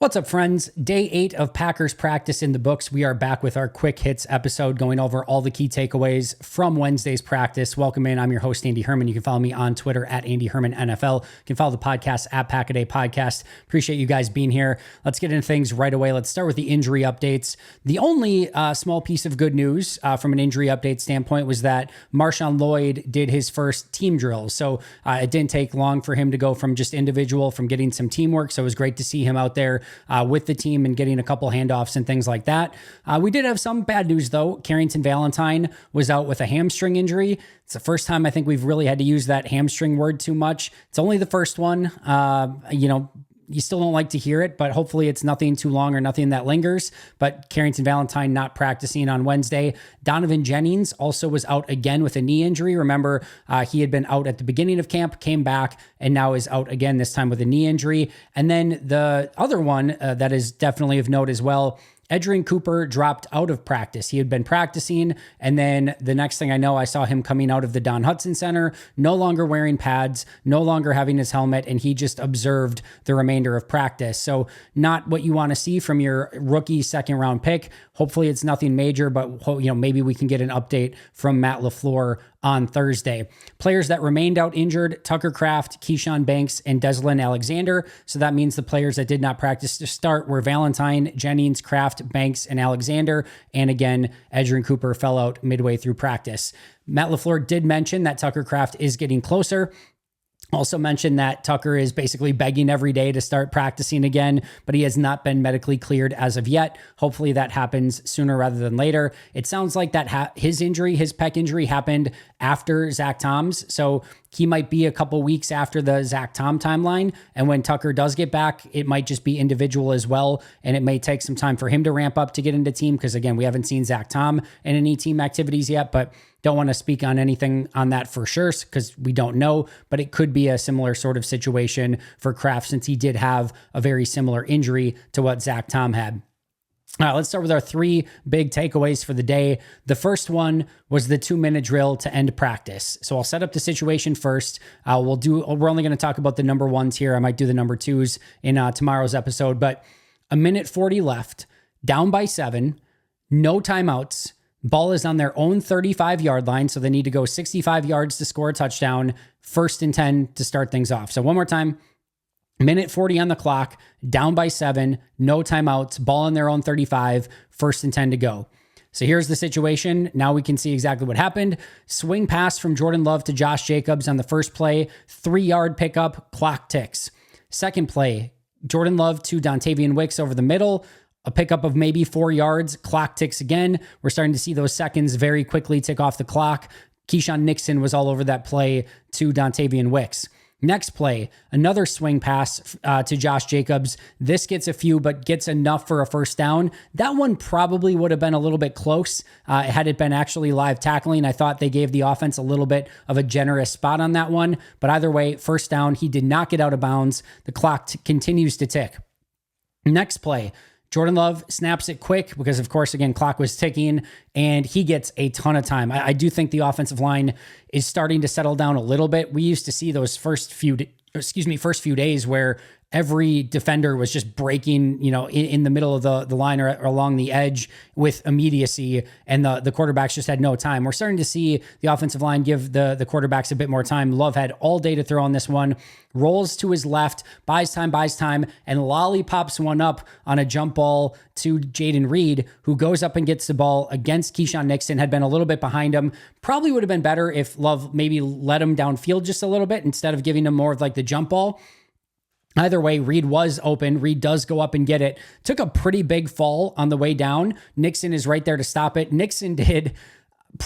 What's up, friends? Day 8 of Packers practice in the books. We are back with our quick hits episode, going over all the key takeaways from Wednesday's practice. Welcome in. I'm your host, Andy Herman. You can follow me on Twitter at Andy Herman NFL. You can follow the podcast at Packaday Podcast. Appreciate you guys being here. Let's get into things right away. Let's start with the injury updates. The only small piece of good news from an injury update standpoint was that Marshawn Lloyd did his first team drill. So it didn't take long for him to go from just individual from getting some teamwork. So it was great to see him out there with the team and getting a couple handoffs and things like that. We did have some bad news, though. Carrington Valentine was out with a hamstring injury. It's the first time I think we've really had to use that hamstring word too much. It's only the first one. You still don't like to hear it, but hopefully it's nothing too long or nothing that lingers. But Carrington Valentine not practicing on Wednesday. Donovan Jennings also was out again with a knee injury. Remember, he had been out at the beginning of camp, came back, and now is out again, this time with a knee injury. And then the other one that is definitely of note as well, Edgerrin Cooper dropped out of practice. He had been practicing, and then the next thing I know, I saw him coming out of the Don Hutson Center, no longer wearing pads, no longer having his helmet, and he just observed the remainder of practice. So not what you want to see from your rookie second-round pick. Hopefully it's nothing major, but maybe we can get an update from Matt LaFleur on Thursday. Players that remained out injured: Tucker Kraft, Keyshawn Banks, and Deslin Alexander. So that means the players that did not practice to start were Valentine, Jennings, Kraft, Banks, and Alexander. And again, Edgerrin Cooper fell out midway through practice. Matt LaFleur did mention that Tucker Kraft is getting closer. Also mentioned that Tucker is basically begging every day to start practicing again, but he has not been medically cleared as of yet. Hopefully that happens sooner rather than later. It sounds like that his pec injury happened after Zach Tom's, so he might be a couple weeks after the Zach Tom timeline. And when Tucker does get back, it might just be individual as well. And it may take some time for him to ramp up to get into team, because again, we haven't seen Zach Tom in any team activities yet, but don't want to speak on anything on that for sure because we don't know, but it could be a similar sort of situation for Kraft since he did have a very similar injury to what Zach Tom had. Let's start with our 3 big takeaways for the day. The first one was the 2-minute drill to end practice. So I'll set up the situation first. We're only going to talk about the number 1s here. I might do the number 2s in tomorrow's episode, but 1:40 left, down by 7, no timeouts. Ball is on their own 35-yard line, so they need to go 65 yards to score a touchdown. 1st and 10 to start things off. So one more time. 1:40 on the clock, down by 7, no timeouts, ball on their own 35, 1st and 10 to go. So here's the situation. Now we can see exactly what happened. Swing pass from Jordan Love to Josh Jacobs on the first play, 3-yard pickup, clock ticks. Second play, Jordan Love to Dontavian Wicks over the middle, a pickup of maybe 4 yards, clock ticks again. We're starting to see those seconds very quickly tick off the clock. Keyshawn Nixon was all over that play to Dontavian Wicks. Next play, another swing pass to Josh Jacobs. This gets a few, but gets enough for a 1st down. That one probably would have been a little bit close had it been actually live tackling. I thought they gave the offense a little bit of a generous spot on that one. But either way, 1st down, he did not get out of bounds. The clock continues to tick. Next play, Jordan Love snaps it quick because, of course, again, clock was ticking, and he gets a ton of time. I do think the offensive line is starting to settle down a little bit. We used to see those first few days where every defender was just breaking, in the middle of the line or along the edge with immediacy, and the quarterbacks just had no time. We're starting to see the offensive line give the quarterbacks a bit more time. Love had all day to throw on this one, rolls to his left, buys time, and lollipops one up on a jump ball to Jayden Reed, who goes up and gets the ball against Keyshawn Nixon, had been a little bit behind him. Probably would have been better if Love maybe let him downfield just a little bit instead of giving him more of like the jump ball. Either way, Reed was open. Reed does go up and get it. Took a pretty big fall on the way down. Nixon is right there to stop it. Nixon did,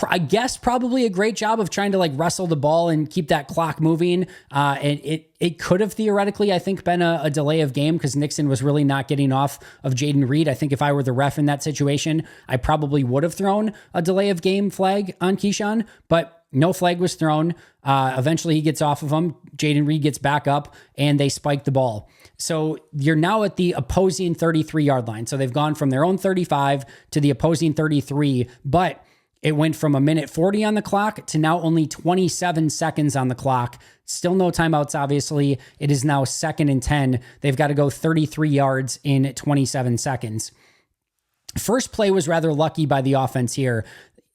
I guess, probably a great job of trying to wrestle the ball and keep that clock moving. And it could have theoretically, I think, been a delay of game because Nixon was really not getting off of Jayden Reed. I think if I were the ref in that situation, I probably would have thrown a delay of game flag on Keyshawn, but no flag was thrown. Eventually he gets off of him. Jayden Reed gets back up and they spike the ball. So you're now at the opposing 33-yard line. So they've gone from their own 35 to the opposing 33, but It went from a minute 40 on the clock to now only 27 seconds on the clock. Still no timeouts, obviously. It is now 2nd and 10. They've got to go 33 yards in 27 seconds. First play was rather lucky by the offense here.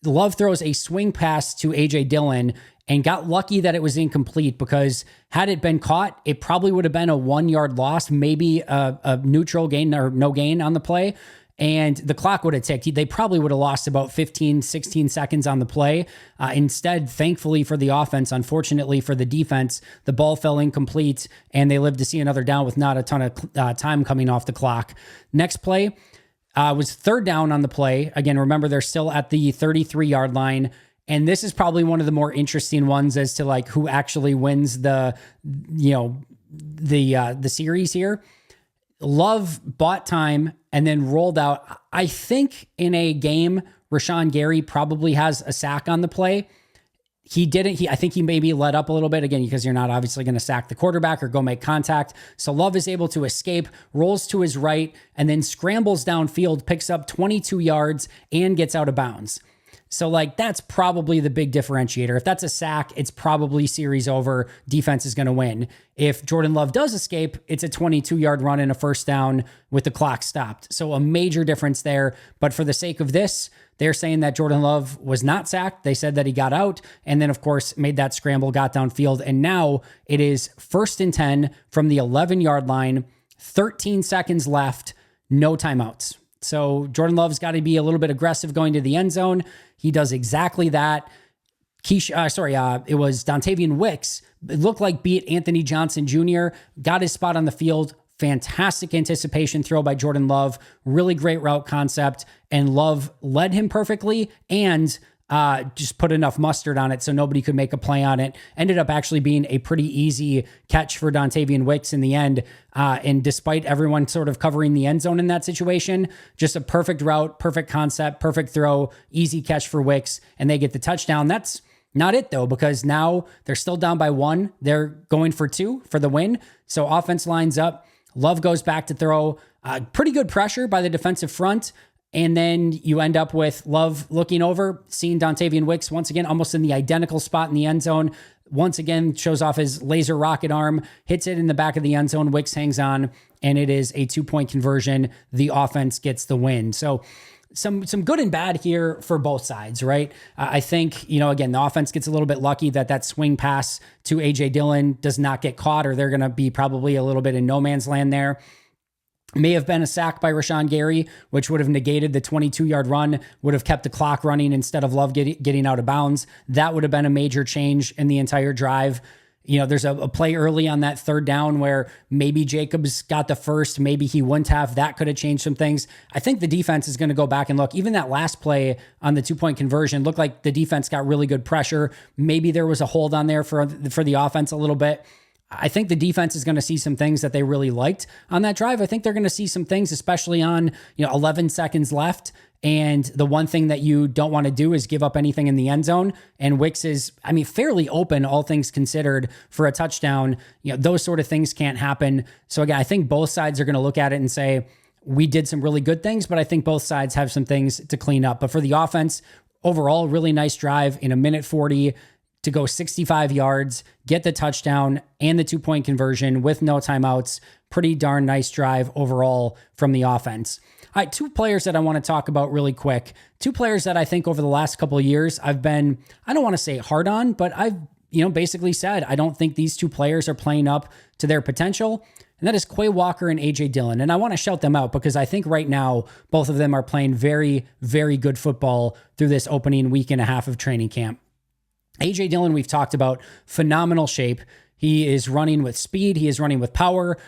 Love throws a swing pass to A.J. Dillon and got lucky that it was incomplete, because had it been caught, it probably would have been a 1-yard loss, maybe a neutral gain or no gain on the play. And the clock would have ticked. They probably would have lost about 15, 16 seconds on the play. Instead, thankfully for the offense, unfortunately for the defense, the ball fell incomplete and they lived to see another down with not a ton of time coming off the clock. Next play was 3rd down on the play. Again, remember, they're still at the 33-yard line. And this is probably one of the more interesting ones as to like who actually wins the series here. Love bought time and then rolled out. I think in a game, Rashawn Gary probably has a sack on the play. He didn't. I think he maybe let up a little bit, again, because you're not obviously going to sack the quarterback or go make contact. So Love is able to escape, rolls to his right, and then scrambles downfield, picks up 22 yards, and gets out of bounds. So like that's probably the big differentiator. If that's a sack, it's probably series over. Defense is going to win. If Jordan Love does escape, it's a 22-yard run and a 1st down with the clock stopped. So a major difference there. But for the sake of this, they're saying that Jordan Love was not sacked. They said that he got out and then, of course, made that scramble, got downfield. And now it is 1st and 10 from the 11-yard line, 13 seconds left, no timeouts. So Jordan Love's got to be a little bit aggressive going to the end zone. He does exactly that. It was Dontavian Wicks. It looked like beat Anthony Johnson Jr., got his spot on the field. Fantastic anticipation throw by Jordan Love. Really great route concept. And Love led him perfectly and just put enough mustard on it so nobody could make a play on it. Ended up actually being a pretty easy catch for Dontavian Wicks in the end. And despite everyone sort of covering the end zone in that situation, just a perfect route, perfect concept, perfect throw, easy catch for Wicks, and they get the touchdown. That's not it though, because now they're still down by 1. They're going for 2 for the win. So offense lines up. Love goes back to throw. Pretty good pressure by the defensive front. And then you end up with Love looking over, seeing Dontavian Wicks once again, almost in the identical spot in the end zone. Once again, shows off his laser rocket arm, hits it in the back of the end zone. Wicks hangs on, and it is a 2-point conversion. The offense gets the win. So some good and bad here for both sides, right? I think, again, the offense gets a little bit lucky that swing pass to A.J. Dillon does not get caught, or they're going to be probably a little bit in no man's land there. May have been a sack by Rashawn Gary, which would have negated the 22-yard run, would have kept the clock running instead of Love getting out of bounds. That would have been a major change in the entire drive. There's a play early on that 3rd down where maybe Jacobs got the first, maybe he wouldn't have. That could have changed some things. I think the defense is going to go back and look. Even that last play on the 2-point conversion looked like the defense got really good pressure. Maybe there was a hold on there for the offense a little bit. I think the defense is going to see some things that they really liked on that drive. I think they're going to see some things, especially on 11 seconds left. And the one thing that you don't want to do is give up anything in the end zone. And Wicks is, fairly open, all things considered, for a touchdown. Those sort of things can't happen. So again, I think both sides are going to look at it and say, we did some really good things, but I think both sides have some things to clean up. But for the offense, overall, really nice drive in a minute 40 to go 65 yards, get the touchdown and the 2-point conversion with no timeouts. Pretty darn nice drive overall from the offense. All right, 2 players that I want to talk about really quick. 2 players that I think over the last couple of years I've been, I don't want to say hard on, but I've basically said I don't think these 2 players are playing up to their potential. And that is Quay Walker and A.J. Dillon. And I want to shout them out because I think right now both of them are playing very, very good football through this opening week and a half of training camp. A.J. Dillon, we've talked about, phenomenal shape. He is running with speed. He is running with power.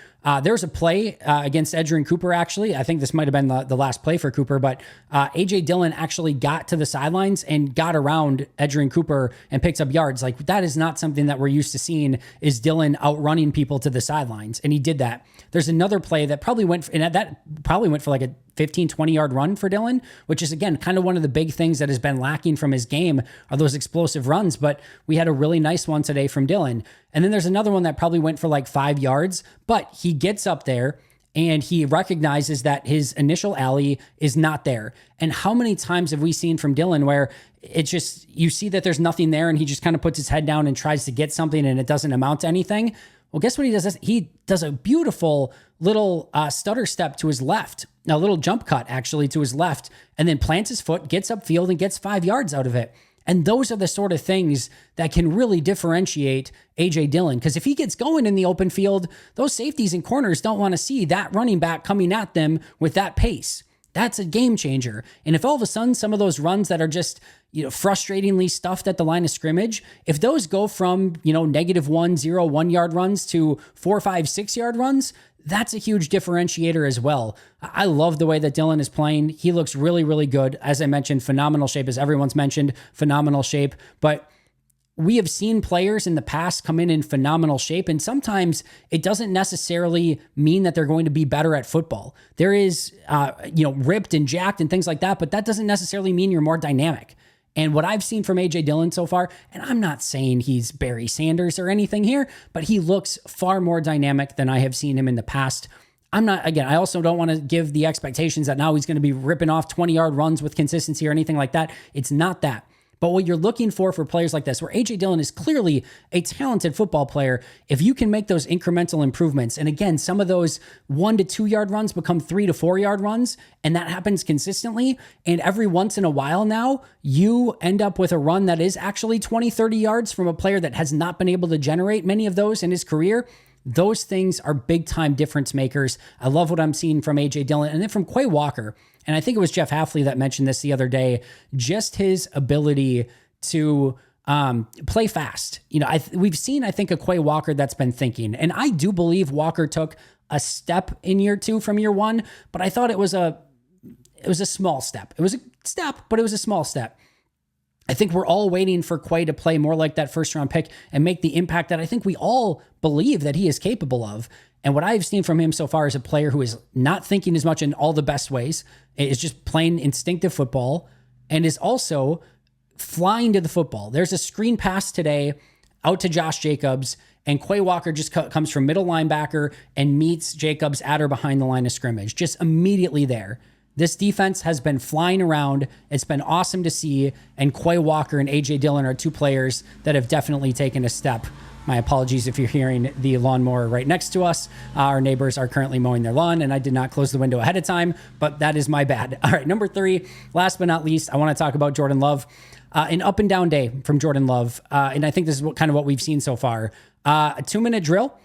There's a play against Edgerrin Cooper, actually. I think this might have been the last play for Cooper, but A.J. Dillon actually got to the sidelines and got around Edgerrin Cooper and picked up yards. Like, that is not something that we're used to seeing, is Dillon outrunning people to the sidelines, and he did that. There's another play that probably went for like a 15, 20-yard run for Dillon, which is, again, kind of one of the big things that has been lacking from his game are those explosive runs, but we had a really nice one today from Dillon. And then there's another one that probably went for like 5 yards, but he gets up there and he recognizes that his initial alley is not there. And how many times have we seen from Dylan where it's just, you see that there's nothing there and he just kind of puts his head down and tries to get something and it doesn't amount to anything? Well, guess what he does? He does a beautiful little stutter step to his left, a little jump cut actually to his left, and then plants his foot, gets upfield and gets 5 yards out of it. And those are the sort of things that can really differentiate A.J. Dillon. Because if he gets going in the open field, those safeties and corners don't want to see that running back coming at them with that pace. That's a game changer. And if all of a sudden some of those runs that are just, frustratingly stuffed at the line of scrimmage, if those go from, -1, 0, 1 yard runs to 4, 5, 6 yard runs, that's a huge differentiator as well. I love the way that Dylan is playing. He looks really, really good. As I mentioned, phenomenal shape, as everyone's mentioned, phenomenal shape. But we have seen players in the past come in phenomenal shape, and sometimes it doesn't necessarily mean that they're going to be better at football. There is, ripped and jacked and things like that, but that doesn't necessarily mean you're more dynamic. And what I've seen from A.J. Dillon so far, and I'm not saying he's Barry Sanders or anything here, but he looks far more dynamic than I have seen him in the past. I also don't want to give the expectations that now he's going to be ripping off 20-yard runs with consistency or anything like that. It's not that. But what you're looking for players like this, where A.J. Dillon is clearly a talented football player, if you can make those incremental improvements, and again, some of those 1 to 2 yard runs become 3 to 4 yard runs, and that happens consistently, and every once in a while now, you end up with a run that is actually 20, 30 yards from a player that has not been able to generate many of those in his career. Those things are big time difference makers. I love what I'm seeing from A.J. Dillon, and then from Quay Walker. And I think it was Jeff Hafley that mentioned this the other day, just his ability to play fast. We've seen, I think, a Quay Walker that's been thinking. And I do believe Walker took a step in year 2 from year 1, but I thought it was a small step. It was a step, but it was a small step. I think we're all waiting for Quay to play more like that first round pick and make the impact that I think we all believe that he is capable of. And what I've seen from him so far is a player who is not thinking as much in all the best ways, is just playing instinctive football, and is also flying to the football. There's a screen pass today out to Josh Jacobs, and Quay Walker just comes from middle linebacker and meets Jacobs at or behind the line of scrimmage, just immediately there. This defense has been flying around. It's been awesome to see, and Quay Walker and A.J. Dillon are two players that have definitely taken a step. My apologies if you're hearing the lawnmower right next to us. Our neighbors are currently mowing their lawn, and I did not close the window ahead of time, but that is my bad. All right, number 3, last but not least, I want to talk about Jordan Love. An up and down day from Jordan Love, and I think this is kind of what we've seen so far. A 2-minute drill.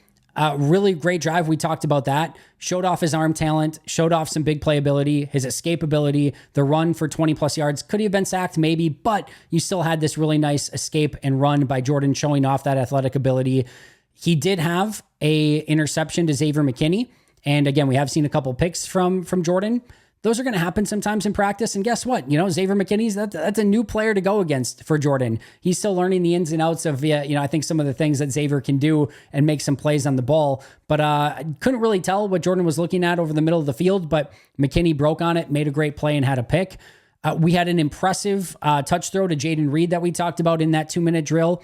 Really great drive. We talked about that. Showed off his arm talent, showed off some big playability, his escapability, the run for 20 plus yards. Could he have been sacked? Maybe, but you still had this really nice escape and run by Jordan showing off that athletic ability. He did have a interception to Xavier McKinney. And again, we have seen a couple picks from Jordan. Those are going to happen sometimes in practice. And guess what? Xavier McKinney's, that's a new player to go against for Jordan. He's still learning the ins and outs of, I think some of the things that Xavier can do and make some plays on the ball. But I couldn't really tell what Jordan was looking at over the middle of the field, but McKinney broke on it, made a great play and had a pick. We had an impressive touch throw to Jaden Reed that we talked about in that 2-minute drill.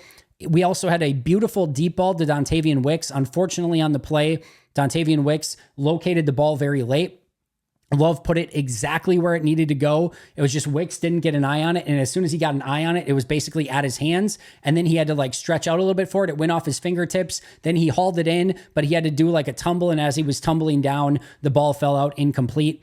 We also had a beautiful deep ball to Dontavian Wicks. Unfortunately on the play, Dontavian Wicks located the ball very late. Love put it exactly where it needed to go. It was just Wicks didn't get an eye on it. And as soon as he got an eye on it, it was basically at his hands. And then he had to stretch out a little bit for it. It went off his fingertips. Then he hauled it in, but he had to do a tumble. And as he was tumbling down, the ball fell out incomplete.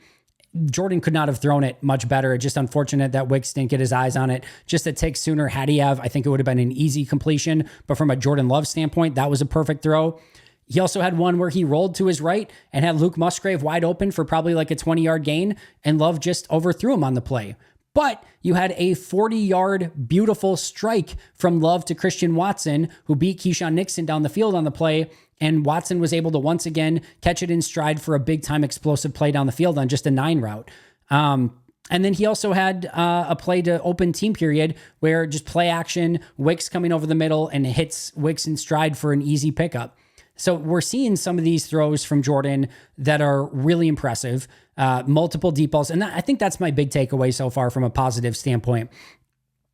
Jordan could not have thrown it much better. It's just unfortunate that Wicks didn't get his eyes on it just a tick sooner. Had he have, I think it would have been an easy completion. But from a Jordan Love standpoint, that was a perfect throw. He also had one where he rolled to his right and had Luke Musgrave wide open for probably a 20-yard gain, and Love just overthrew him on the play. But you had a 40-yard beautiful strike from Love to Christian Watson, who beat Keyshawn Nixon down the field on the play, and Watson was able to once again catch it in stride for a big-time explosive play down the field on just a 9 route. And then he also had a play to open team period where just play action, Wicks coming over the middle and hits Wicks in stride for an easy pickup. So we're seeing some of these throws from Jordan that are really impressive, multiple deep balls. And I think that's my big takeaway so far from a positive standpoint.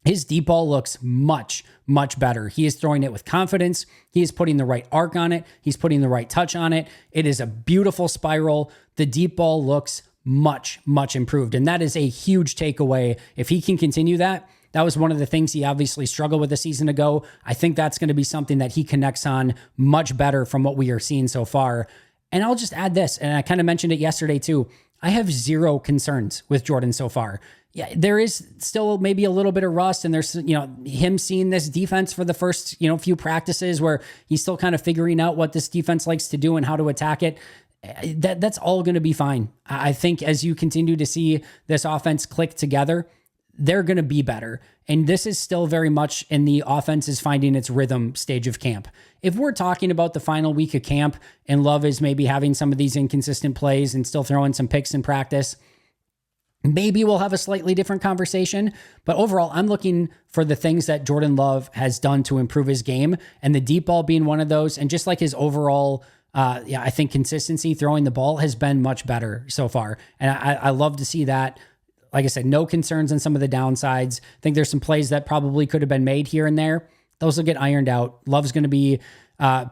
his deep ball looks much, much better. He is throwing it with confidence. He is putting the right arc on it. He's putting the right touch on it. It is a beautiful spiral. The deep ball looks much, much improved. And that is a huge takeaway. If he can continue that, that was one of the things he obviously struggled with a season ago. I think that's going to be something that he connects on much better from what we are seeing so far. And I'll just add this, and I kind of mentioned it yesterday too. I have zero concerns with Jordan so far. Yeah, there is still maybe a little bit of rust, and there's, him seeing this defense for the first, few practices where he's still kind of figuring out what this defense likes to do and how to attack it. That's all going to be fine. I think as you continue to see this offense click together, they're going to be better. And this is still very much in the offense is finding its rhythm stage of camp. If we're talking about the final week of camp and Love is maybe having some of these inconsistent plays and still throwing some picks in practice, maybe we'll have a slightly different conversation. But overall, I'm looking for the things that Jordan Love has done to improve his game, and the deep ball being one of those. And just like his overall, I think consistency throwing the ball has been much better so far. And I love to see that. Like I said, no concerns on some of the downsides. I think there's some plays that probably could have been made here and there. Those will get ironed out. Love's going to be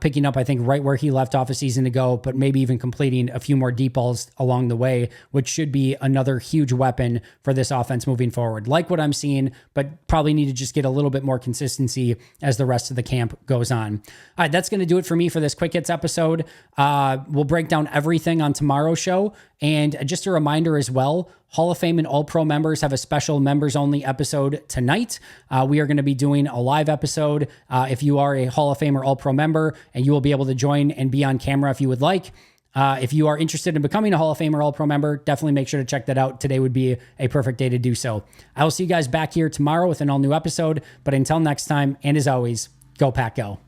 picking up, I think, right where he left off a season ago, but maybe even completing a few more deep balls along the way, which should be another huge weapon for this offense moving forward. Like what I'm seeing, but probably need to just get a little bit more consistency as the rest of the camp goes on. All right, that's going to do it for me for this Quick Hits episode. We'll break down everything on tomorrow's show. And just a reminder as well, Hall of Fame and All-Pro members have a special members-only episode tonight. We are going to be doing a live episode if you are a Hall of Fame or All-Pro member, and you will be able to join and be on camera if you would like. If you are interested in becoming a Hall of Fame or All-Pro member, definitely make sure to check that out. Today would be a perfect day to do so. I will see you guys back here tomorrow with an all-new episode. But until next time, and as always, go Pack Go.